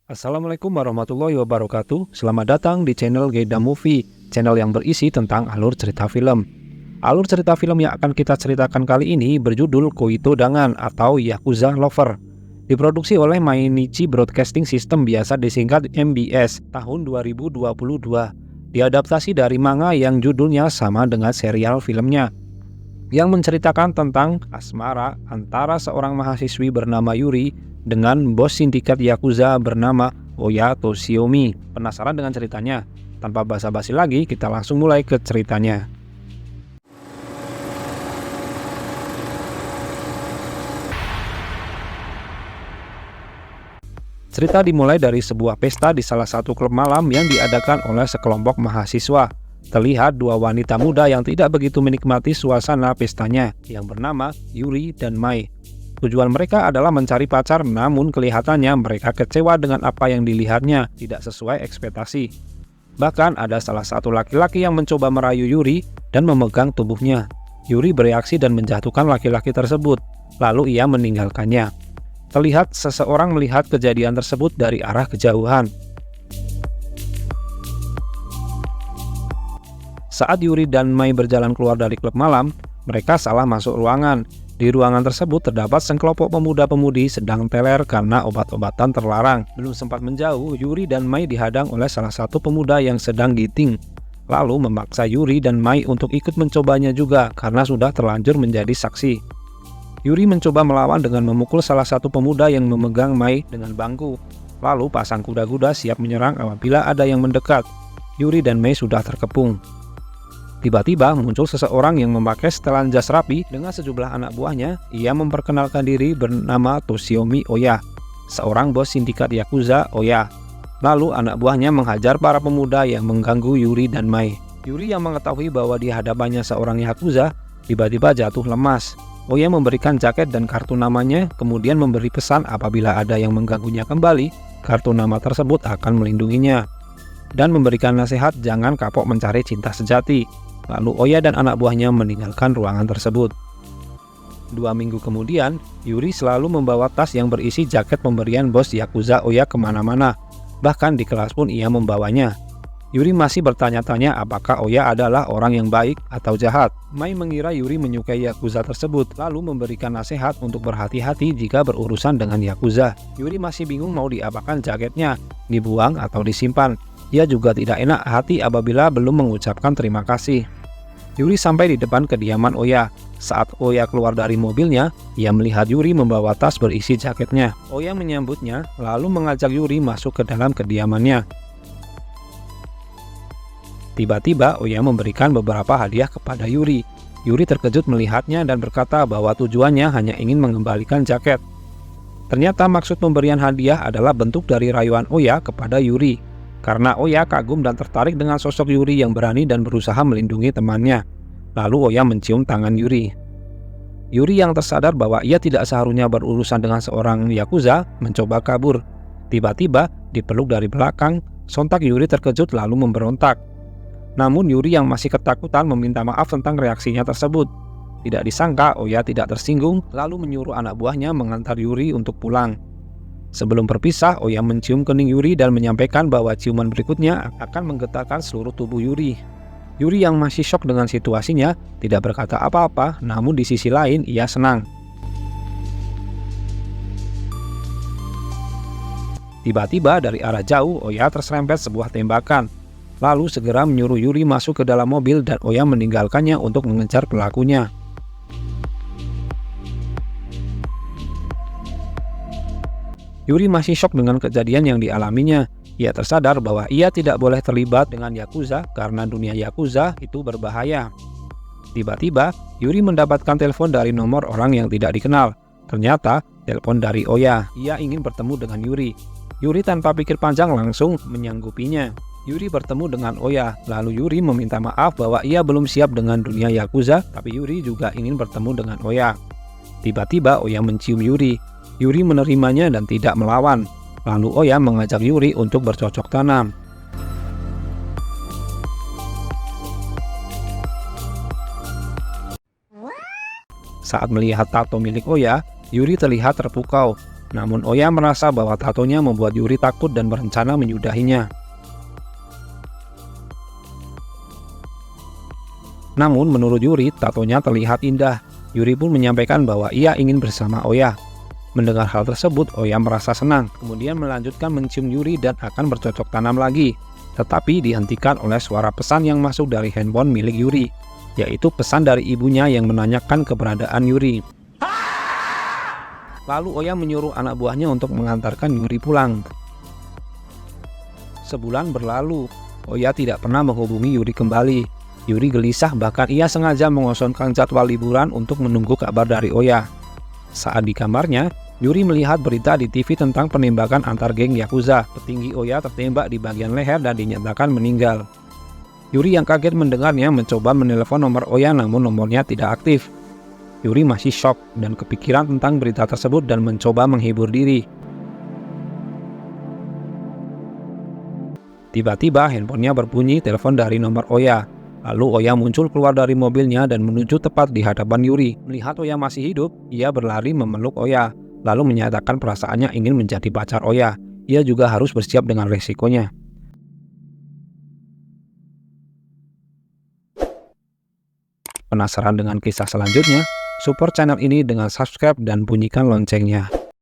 Assalamualaikum warahmatullahi wabarakatuh. Selamat datang di channel Geda Movie, channel yang berisi tentang alur cerita film. Alur cerita film yang akan kita ceritakan kali ini berjudul Koito Dangan atau Yakuza Lover. Diproduksi oleh Mainichi Broadcasting System, biasa disingkat MBS, tahun 2022. Diadaptasi dari manga yang judulnya sama dengan serial filmnya, yang menceritakan tentang asmara antara seorang mahasiswi bernama Yuri dengan bos sindikat Yakuza bernama Oya Toshiomi. Penasaran dengan ceritanya? Tanpa basa-basi lagi, kita langsung mulai ke ceritanya. Cerita dimulai dari sebuah pesta di salah satu klub malam yang diadakan oleh sekelompok mahasiswa. Terlihat dua wanita muda yang tidak begitu menikmati suasana pestanya, yang bernama Yuri dan Mai. Tujuan mereka adalah mencari pacar, namun kelihatannya mereka kecewa dengan apa yang dilihatnya, tidak sesuai ekspektasi. Bahkan ada salah satu laki-laki yang mencoba merayu Yuri dan memegang tubuhnya. Yuri bereaksi dan menjatuhkan laki-laki tersebut, lalu ia meninggalkannya. Terlihat seseorang melihat kejadian tersebut dari arah kejauhan. Saat Yuri dan Mai berjalan keluar dari klub malam, mereka salah masuk ruangan. Di ruangan tersebut terdapat sekelompok pemuda-pemudi sedang teler karena obat-obatan terlarang. Belum sempat menjauh, Yuri dan Mai dihadang oleh salah satu pemuda yang sedang giting, lalu memaksa Yuri dan Mai untuk ikut mencobanya juga karena sudah terlanjur menjadi saksi. Yuri mencoba melawan dengan memukul salah satu pemuda yang memegang Mai dengan bangku. Lalu pasang kuda-kuda siap menyerang apabila ada yang mendekat. Yuri dan Mai sudah terkepung. Tiba-tiba muncul seseorang yang memakai setelan jas rapi dengan sejumlah anak buahnya. Ia memperkenalkan diri bernama Toshiomi Oya, seorang bos sindikat Yakuza Oya. Lalu anak buahnya menghajar para pemuda yang mengganggu Yuri dan Mai. Yuri yang mengetahui bahwa di hadapannya seorang Yakuza, tiba-tiba jatuh lemas. Oya memberikan jaket dan kartu namanya, kemudian memberi pesan apabila ada yang mengganggunya kembali, kartu nama tersebut akan melindunginya. Dan memberikan nasihat jangan kapok mencari cinta sejati. Lalu Oya dan anak buahnya meninggalkan ruangan tersebut. 2 minggu kemudian, Yuri selalu membawa tas yang berisi jaket pemberian bos Yakuza Oya kemana-mana. Bahkan di kelas pun ia membawanya. Yuri masih bertanya-tanya apakah Oya adalah orang yang baik atau jahat. Mai mengira Yuri menyukai Yakuza tersebut, lalu memberikan nasihat untuk berhati-hati jika berurusan dengan Yakuza. Yuri masih bingung mau diapakan jaketnya, dibuang atau disimpan. Ia juga tidak enak hati apabila belum mengucapkan terima kasih. Yuri sampai di depan kediaman Oya. Saat Oya keluar dari mobilnya, ia melihat Yuri membawa tas berisi jaketnya. Oya menyambutnya, lalu mengajak Yuri masuk ke dalam kediamannya. Tiba-tiba Oya memberikan beberapa hadiah kepada Yuri. Yuri terkejut melihatnya dan berkata bahwa tujuannya hanya ingin mengembalikan jaket. Ternyata maksud pemberian hadiah adalah bentuk dari rayuan Oya kepada Yuri. Karena Oya kagum dan tertarik dengan sosok Yuri yang berani dan berusaha melindungi temannya. Lalu Oya mencium tangan Yuri. Yuri yang tersadar bahwa ia tidak seharusnya berurusan dengan seorang Yakuza mencoba kabur. Tiba-tiba dipeluk dari belakang, sontak Yuri terkejut lalu memberontak. Namun Yuri yang masih ketakutan meminta maaf tentang reaksinya tersebut. Tidak disangka Oya tidak tersinggung, lalu menyuruh anak buahnya mengantar Yuri untuk pulang. Sebelum berpisah, Oya mencium kening Yuri dan menyampaikan bahwa ciuman berikutnya akan menggetarkan seluruh tubuh Yuri. Yuri yang masih syok dengan situasinya tidak berkata apa-apa, namun di sisi lain ia senang. Tiba-tiba dari arah jauh Oya terserempet sebuah tembakan. Lalu segera menyuruh Yuri masuk ke dalam mobil dan Oya meninggalkannya untuk mengejar pelakunya. Yuri masih syok dengan kejadian yang dialaminya. Ia tersadar bahwa ia tidak boleh terlibat dengan Yakuza karena dunia Yakuza itu berbahaya. Tiba-tiba, Yuri mendapatkan telepon dari nomor orang yang tidak dikenal. Ternyata, telepon dari Oya. Ia ingin bertemu dengan Yuri. Yuri tanpa pikir panjang langsung menyanggupinya. Yuri bertemu dengan Oya, lalu Yuri meminta maaf bahwa ia belum siap dengan dunia Yakuza, tapi Yuri juga ingin bertemu dengan Oya. Tiba-tiba Oya mencium Yuri. Yuri menerimanya dan tidak melawan. Lalu Oya mengajak Yuri untuk bercocok tanam. Saat melihat tato milik Oya, Yuri terlihat terpukau. Namun Oya merasa bahwa tatonya membuat Yuri takut dan berencana menyudahinya. Namun menurut Yuri, tatonya terlihat indah. Yuri pun menyampaikan bahwa ia ingin bersama Oya. Mendengar hal tersebut, Oya merasa senang, kemudian melanjutkan mencium Yuri dan akan bercocok tanam lagi. Tetapi dihentikan oleh suara pesan yang masuk dari handphone milik Yuri, yaitu pesan dari ibunya yang menanyakan keberadaan Yuri. Lalu Oya menyuruh anak buahnya untuk mengantarkan Yuri pulang. Sebulan berlalu, Oya tidak pernah menghubungi Yuri kembali. Yuri gelisah, bahkan ia sengaja mengosongkan jadwal liburan untuk menunggu kabar dari Oya. Saat di kamarnya, Yuri melihat berita di TV tentang penembakan antar geng Yakuza. Petinggi Oya tertembak di bagian leher dan dinyatakan meninggal. Yuri yang kaget mendengarnya mencoba menelepon nomor Oya, namun nomornya tidak aktif. Yuri masih shock dan kepikiran tentang berita tersebut dan mencoba menghibur diri. Tiba-tiba handphonenya berbunyi telepon dari nomor Oya. Lalu Oya muncul keluar dari mobilnya dan menuju tepat di hadapan Yuri. Melihat Oya masih hidup, ia berlari memeluk Oya, lalu menyatakan perasaannya ingin menjadi pacar Oya. Ia juga harus bersiap dengan resikonya. Penasaran dengan kisah selanjutnya? Support channel ini dengan subscribe dan bunyikan loncengnya.